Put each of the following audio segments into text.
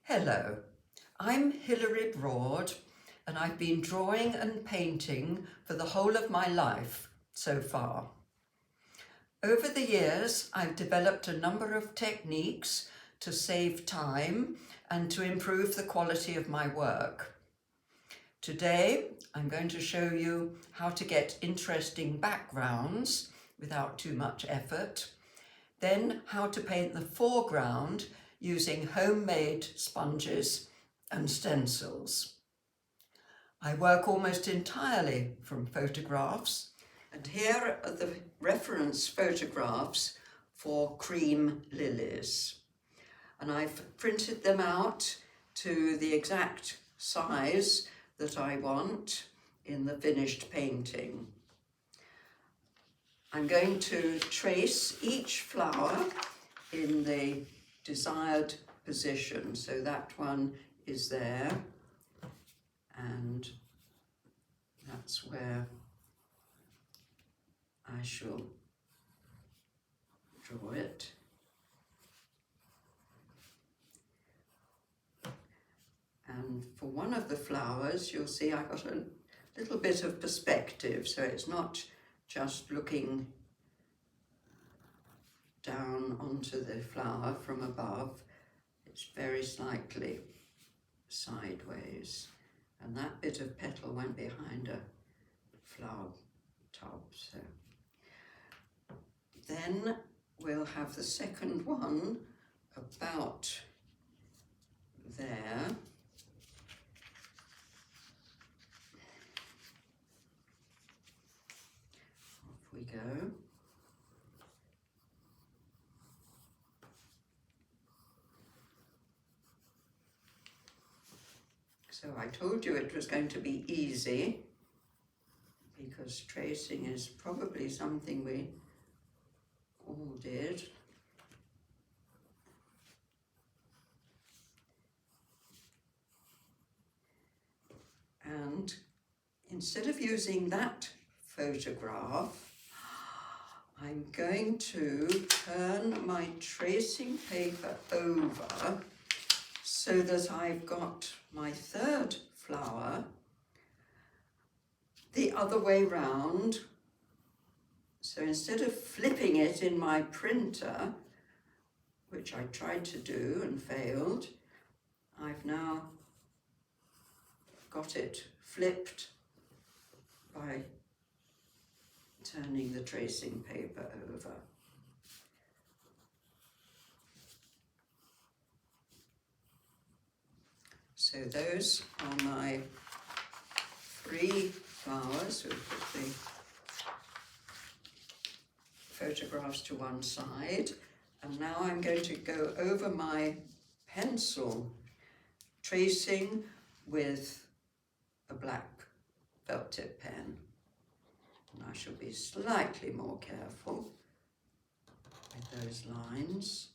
Hello, I'm Hilary Broad and I've been drawing and painting for the whole of my life so far. Over the years, I've developed a number of techniques to save time and to improve the quality of my work. Today, I'm going to show you how to get interesting backgrounds without too much effort, then how to paint the foreground using homemade sponges and stencils. I work almost entirely from photographs, and here are the reference photographs for cream lilies. And I've printed them out to the exact size that I want in the finished painting. I'm going to trace each flower in the desired position. So that one is there, and that's where I shall draw it. And for one of the flowers, you'll see I got a little bit of perspective, so it's not just looking down onto the flower from above, it's very slightly sideways, and that bit of petal went behind a flower tub. So then we'll have the second one about there. Off we go. So I told you it was going to be easy, because tracing is probably something we all did. And instead of using that photograph, I'm going to turn my tracing paper over so that I've got my third flower the other way round. So instead of flipping it in my printer, which I tried to do and failed, I've now got it flipped by turning the tracing paper over. So those are my three flowers. We'll put the photographs to one side, and now I'm going to go over my pencil tracing with a black felt tip pen, and I shall be slightly more careful with those lines.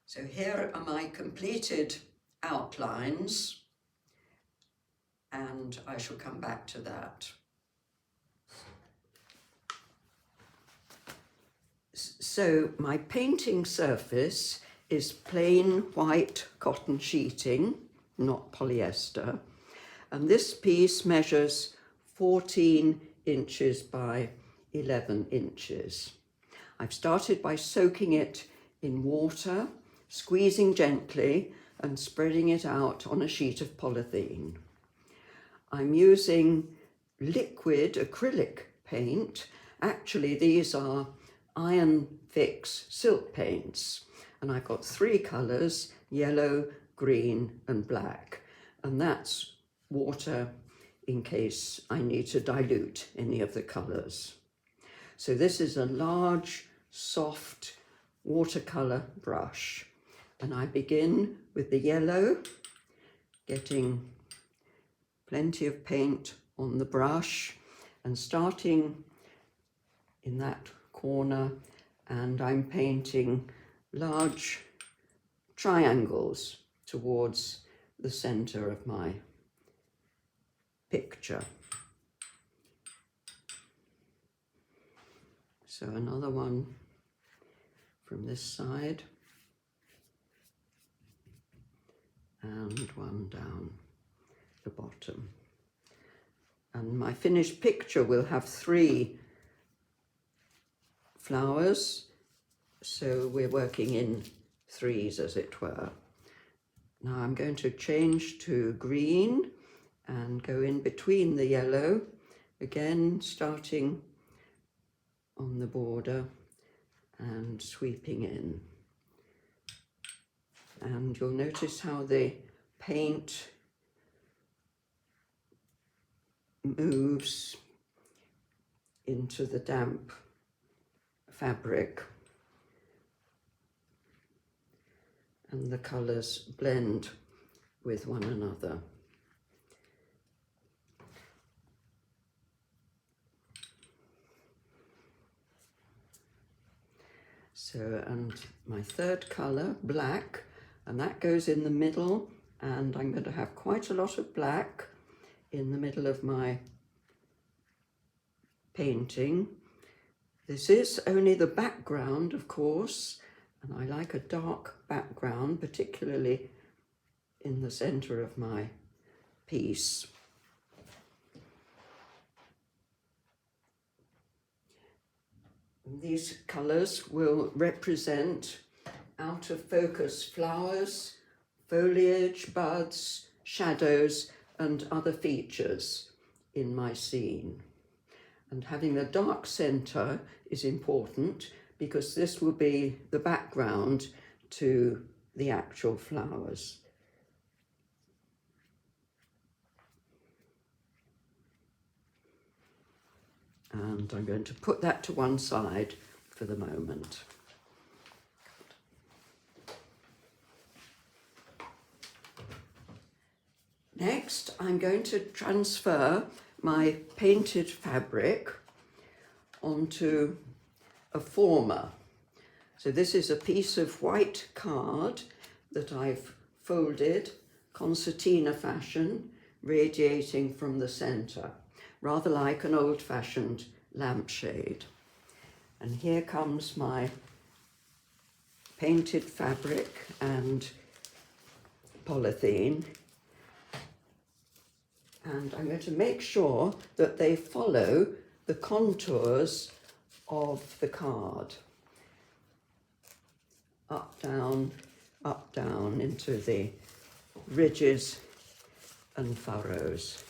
So here are my completed outlines, and I shall come back to that. So my painting surface is plain white cotton sheeting, not polyester, and this piece measures 14 inches by 11 inches. I've started by soaking it in water, squeezing gently and spreading it out on a sheet of polythene. I'm using liquid acrylic paint. Actually, these are Iron Fix silk paints, and I've got three colours: yellow, green and black, and that's water in case I need to dilute any of the colours. So this is a large, soft watercolour brush, and I begin with the yellow, getting plenty of paint on the brush and starting in that corner, and I'm painting large triangles towards the centre of my picture. So another one from this side and one down the bottom. And my finished picture will have 3 flowers, so we're working in 3s, as it were. Now I'm going to change to green and go in between the yellow, again starting on the border and sweeping in. And you'll notice how the paint moves into the damp fabric and the colours blend with one another. So, and my third colour, black, and that goes in the middle, and I'm going to have quite a lot of black in the middle of my painting. This is only the background, of course, and I like a dark background, particularly in the centre of my piece. These colours will represent out of focus flowers, foliage, buds, shadows and other features in my scene. And having a dark centre is important because this will be the background to the actual flowers. And I'm going to put that to one side for the moment. Next, I'm going to transfer my painted fabric onto a former. So this is a piece of white card that I've folded concertina fashion, radiating from the centre, rather like an old-fashioned lampshade. And here comes my painted fabric and polythene. And I'm going to make sure that they follow the contours of the card. Up, down into the ridges and furrows.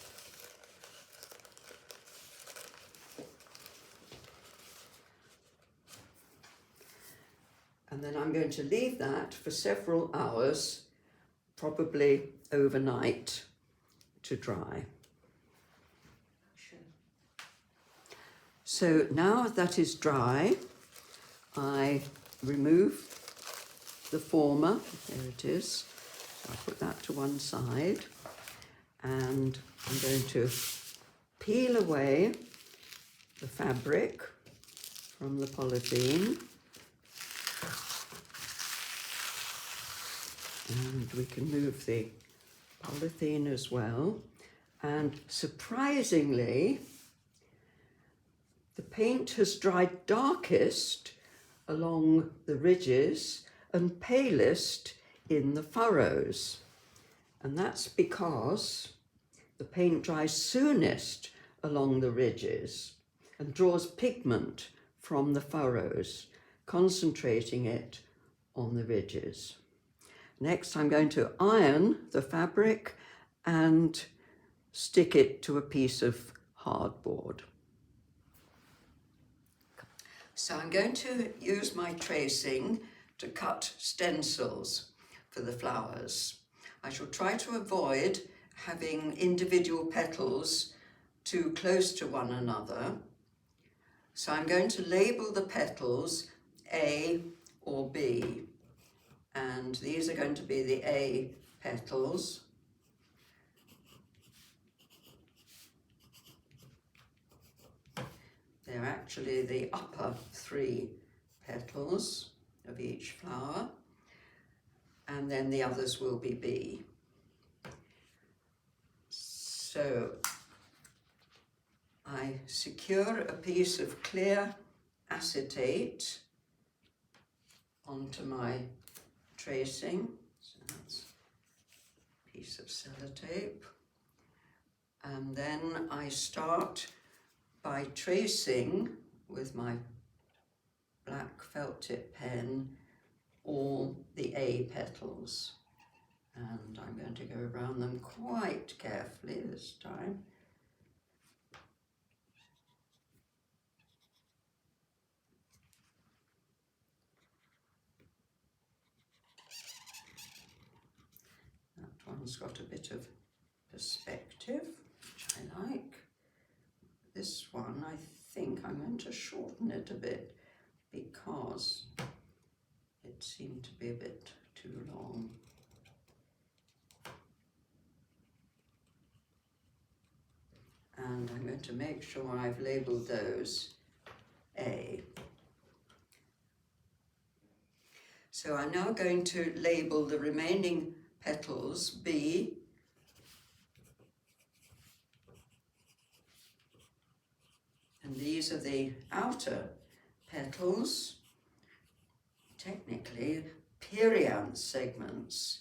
And then I'm going to leave that for several hours, probably overnight, to dry. So now that is dry, I remove the former. There it is. So I'll put that to one side, and I'm going to peel away the fabric from the polythene. And we can move the polythene as well. And surprisingly, the paint has dried darkest along the ridges and palest in the furrows. And that's because the paint dries soonest along the ridges and draws pigment from the furrows, concentrating it on the ridges. Next, I'm going to iron the fabric and stick it to a piece of hardboard. So I'm going to use my tracing to cut stencils for the flowers. I shall try to avoid having individual petals too close to one another. So I'm going to label the petals A or B. And these are going to be the A petals. They're actually the upper 3 petals of each flower, and then the others will be B. So I secure a piece of clear acetate onto my tracing. So that's a piece of sellotape. And then I start by tracing with my black felt tip pen all the A petals. And I'm going to go around them quite carefully this time. That one's got a bit of perspective, which I like. This one, I think I'm going to shorten it a bit because it seemed to be a bit too long. And I'm going to make sure I've labelled those A. So I'm now going to label the remaining petals B. And these are the outer petals, technically perianth segments,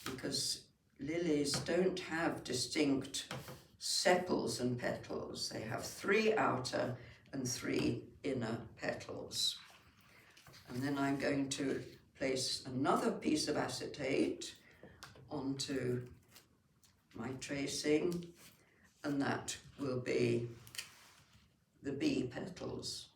because lilies don't have distinct sepals and petals. They have 3 outer and 3 inner petals. And then I'm going to place another piece of acetate onto my tracing, and that will be the B petals.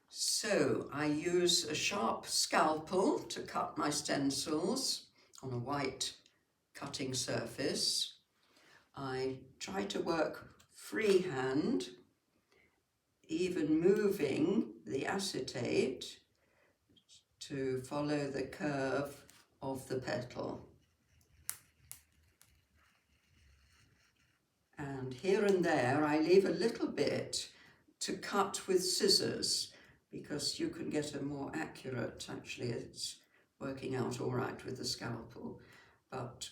So I use a sharp scalpel to cut my stencils on a white cutting surface. I try to work freehand, even moving the acetate to follow the curve of the petal. And here and there I leave a little bit to cut with scissors, because you can get a more accurate, actually it's working out all right with the scalpel, but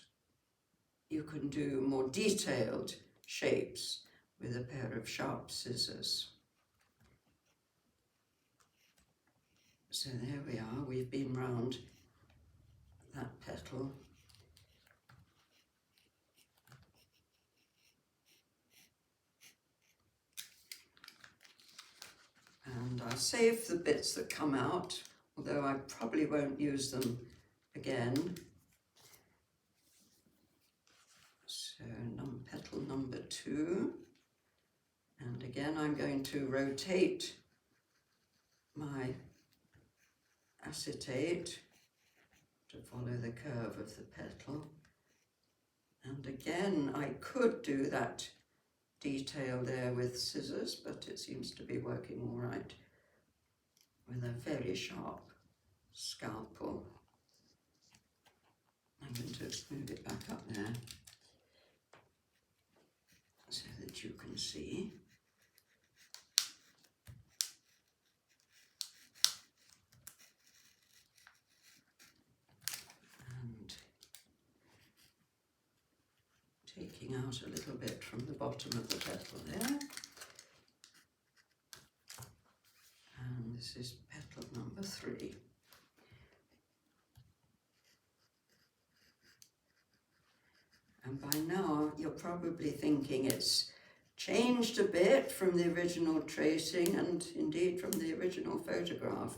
you can do more detailed shapes with a pair of sharp scissors. So there we are, we've been round that petal. And I'll save the bits that come out, although I probably won't use them again. So petal number 2. And again, I'm going to rotate my acetate to follow the curve of the petal. And again, I could do that detail there with scissors, but it seems to be working all right with a very sharp scalpel. I'm going to move it back up there so that you can see. And taking out a little bit from the bottom of the petal there. And this is petal number 3. And by now you're probably thinking it's changed a bit from the original tracing and indeed from the original photograph.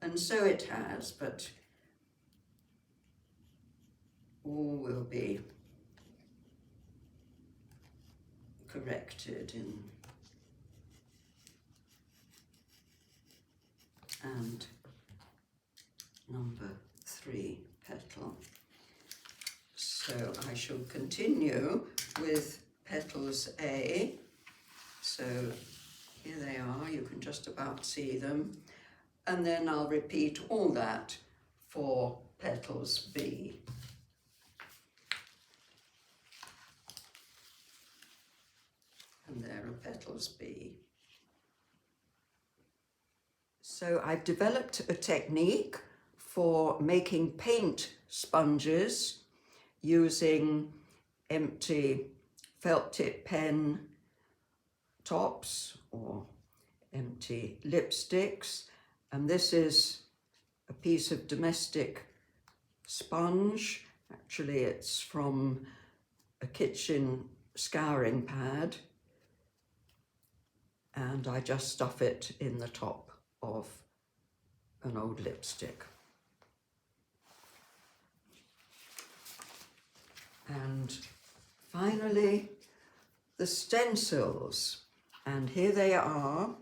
And so it has, but all will be corrected in and number 3 petal. So I shall continue with petals A. So here they are, you can just about see them. And then I'll repeat all that for petals B. And there are petals B. So I've developed a technique for making paint sponges using empty felt tip pen tops or empty lipsticks, and this is a piece of domestic sponge. Actually, it's from a kitchen scouring pad, and I just stuff it in the top of an old lipstick. And finally, the stencils, and here they are,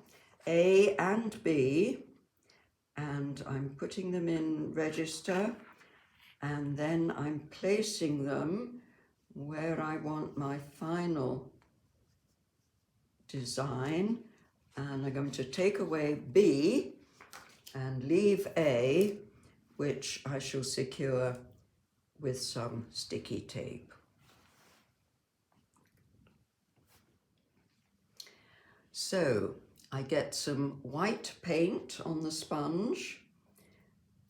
A and B, and I'm putting them in register, and then I'm placing them where I want my final design, and I'm going to take away B and leave A, which I shall secure with some sticky tape. So I get some white paint on the sponge,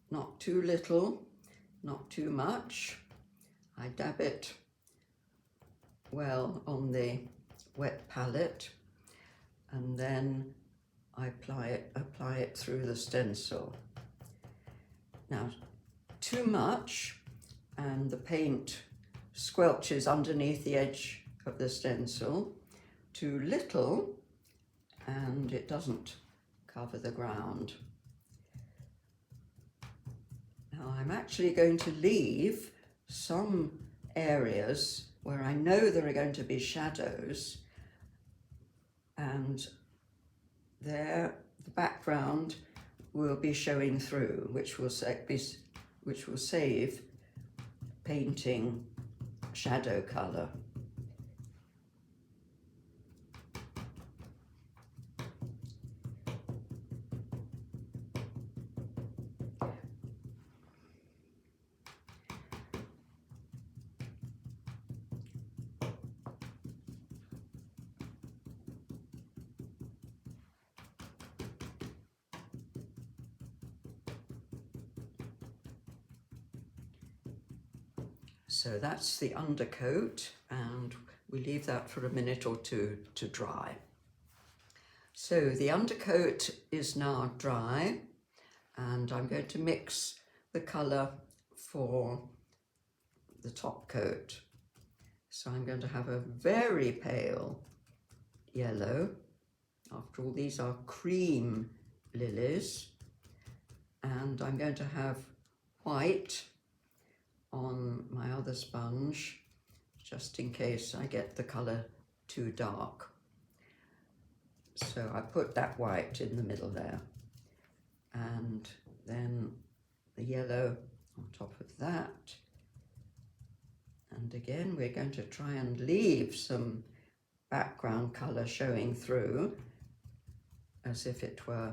not too little, not too much. I dab it well on the wet palette, and then I apply it through the stencil. Now, too much and the paint squelches underneath the edge of the stencil. Too little and it doesn't cover the ground. Now I'm actually going to leave some areas where I know there are going to be shadows, and there the background will be showing through, which will save painting shadow colour. So that's the undercoat, and we leave that for a minute or two to dry. So the undercoat is now dry, and I'm going to mix the colour for the top coat. So I'm going to have a very pale yellow. After all, these are cream lilies, and I'm going to have white on my other sponge, just in case I get the colour too dark. So I put that white in the middle there, and then the yellow on top of that. And again, we're going to try and leave some background colour showing through, as if it were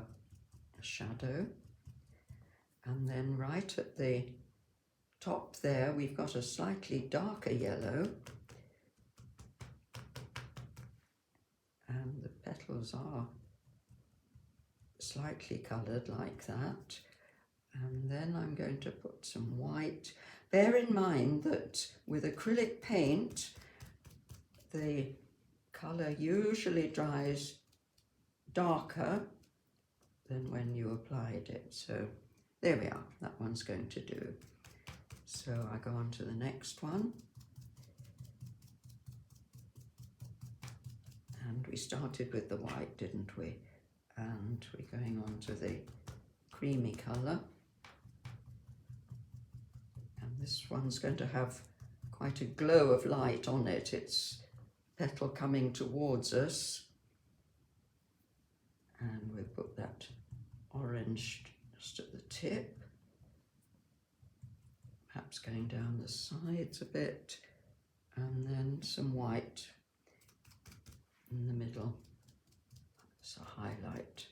a shadow. And then right at the top there, we've got a slightly darker yellow, and the petals are slightly coloured like that. And then I'm going to put some white. Bear in mind that with acrylic paint, the colour usually dries darker than when you applied it. So there we are, that one's going to do. So I go on to the next one. And we started with the white, didn't we? And we're going on to the creamy colour. And this one's going to have quite a glow of light on it. It's petal coming towards us. And we put that orange just at the tip. Perhaps going down the sides a bit, and then some white in the middle as a highlight.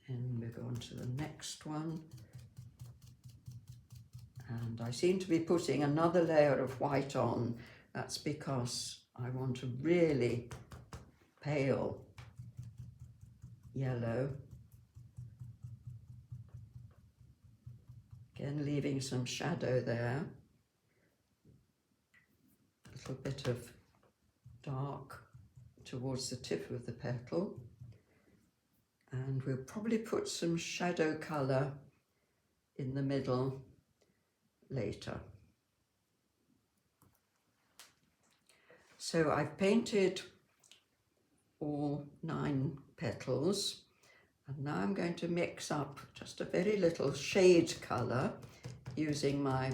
And we go on to the next one. And I seem to be putting another layer of white on. That's because I want a really pale yellow. Again, leaving some shadow there, a little bit of dark towards the tip of the petal, and we'll probably put some shadow colour in the middle later. So I've painted all 9 petals, and now I'm going to mix up just a very little shade colour using my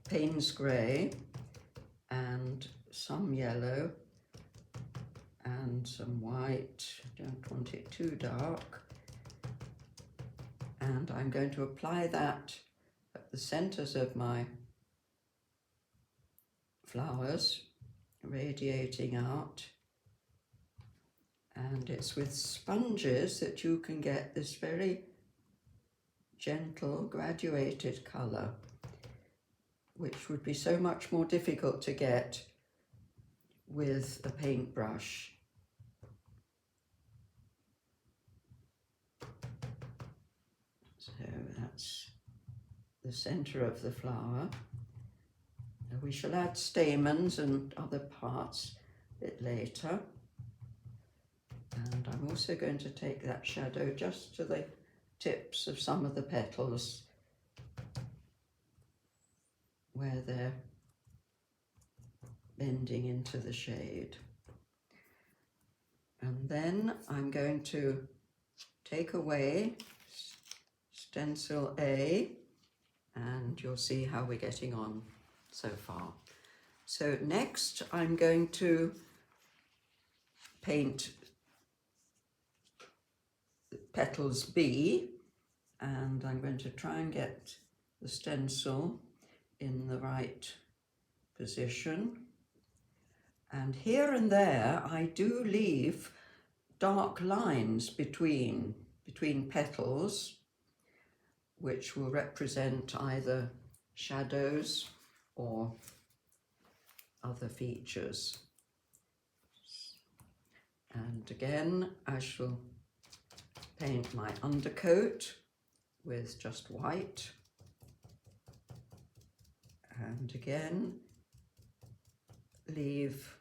Payne's Grey and some yellow and some white. Don't want it too dark. And I'm going to apply that at the centres of my flowers, radiating out. And it's with sponges that you can get this very gentle graduated colour, which would be so much more difficult to get with a paintbrush. So that's the centre of the flower. We shall add stamens and other parts a bit later. And I'm also going to take that shadow just to the tips of some of the petals where they're bending into the shade. And then I'm going to take away stencil A, and you'll see how we're getting on so far. So next I'm going to paint petals B, and I'm going to try and get the stencil in the right position. And here and there I do leave dark lines between petals, which will represent either shadows or other features. And again, I shall paint my undercoat with just white, and again leave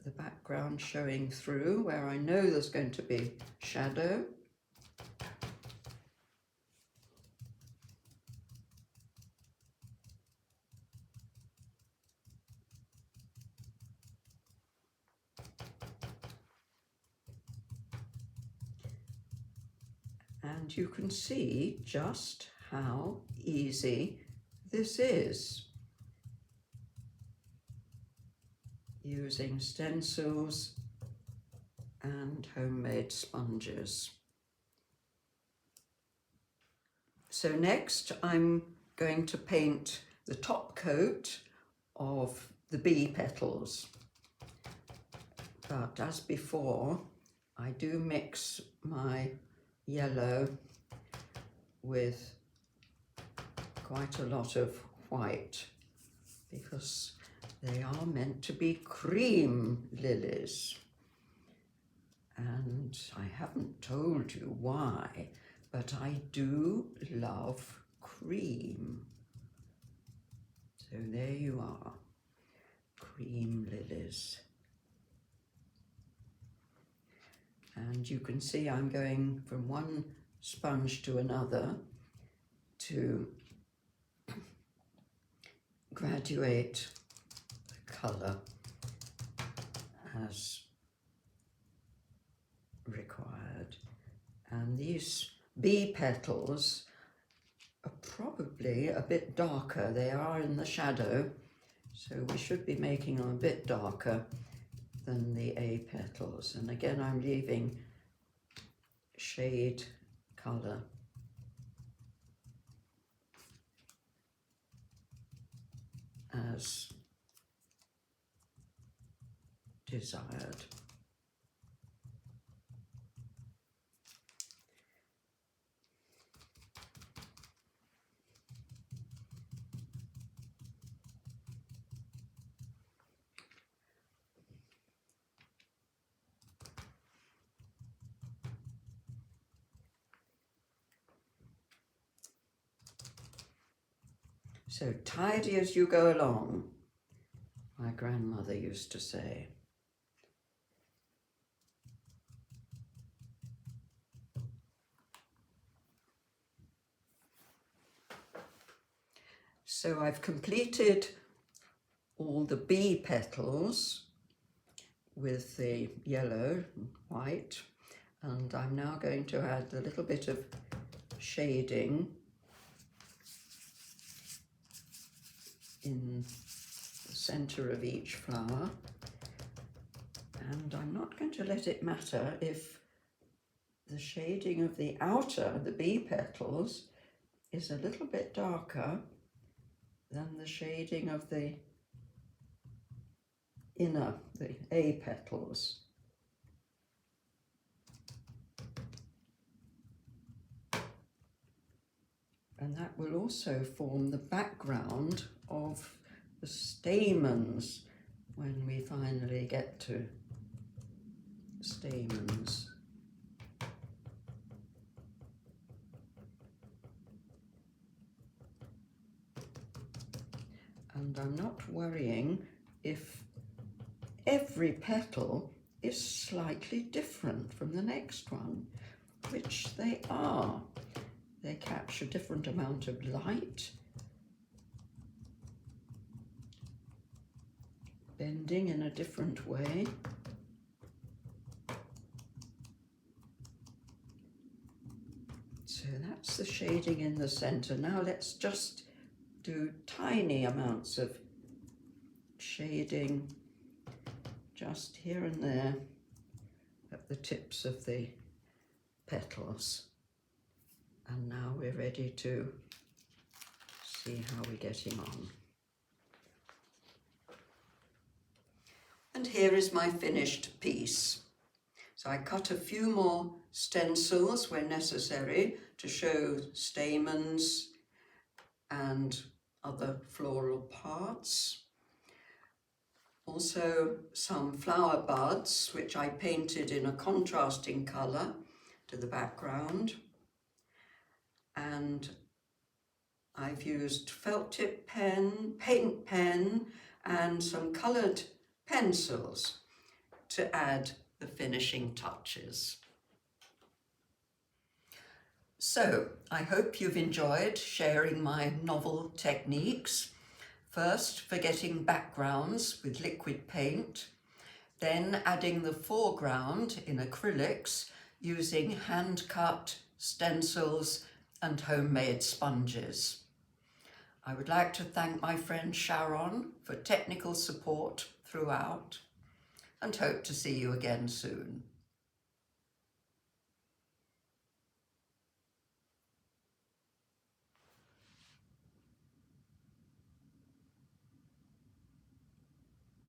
the background showing through where I know there's going to be shadow. And you can see just how easy this is, using stencils and homemade sponges. So next I'm going to paint the top coat of the bee petals. But as before, I do mix my yellow with quite a lot of white, because they are meant to be cream lilies. And I haven't told you why, but I do love cream. So there you are, cream lilies. And you can see I'm going from one sponge to another to graduate the colour as required. And these bee petals are probably a bit darker. They are in the shadow, so we should be making them a bit darker than the A petals. And again, I'm leaving shade colour as desired. So tidy as you go along. my grandmother used to say. So I've completed all the bee petals with the yellow and white, and I'm now going to add a little bit of shading in the centre of each flower, and I'm not going to let it matter if the shading of the outer, the bee petals, is a little bit darker than the shading of the inner, the A petals. And that will also form the background of the stamens when we finally get to stamens. And I'm not worrying if every petal is slightly different from the next one, which they are. They catch a different amount of light, bending in a different way. So that's the shading in the center. Now let's just do tiny amounts of shading just here and there at the tips of the petals. And now we're ready to see how we're getting on. And here is my finished piece. So I cut a few more stencils where necessary to show stamens and other floral parts. Also some flower buds, which I painted in a contrasting colour to the background. And I've used felt tip pen, paint pen, and some coloured pencils to add the finishing touches. So I hope you've enjoyed sharing my novel techniques. First for getting backgrounds with liquid paint, then adding the foreground in acrylics using hand-cut stencils and homemade sponges. I would like to thank my friend Sharon for technical support throughout and hope to see you again soon.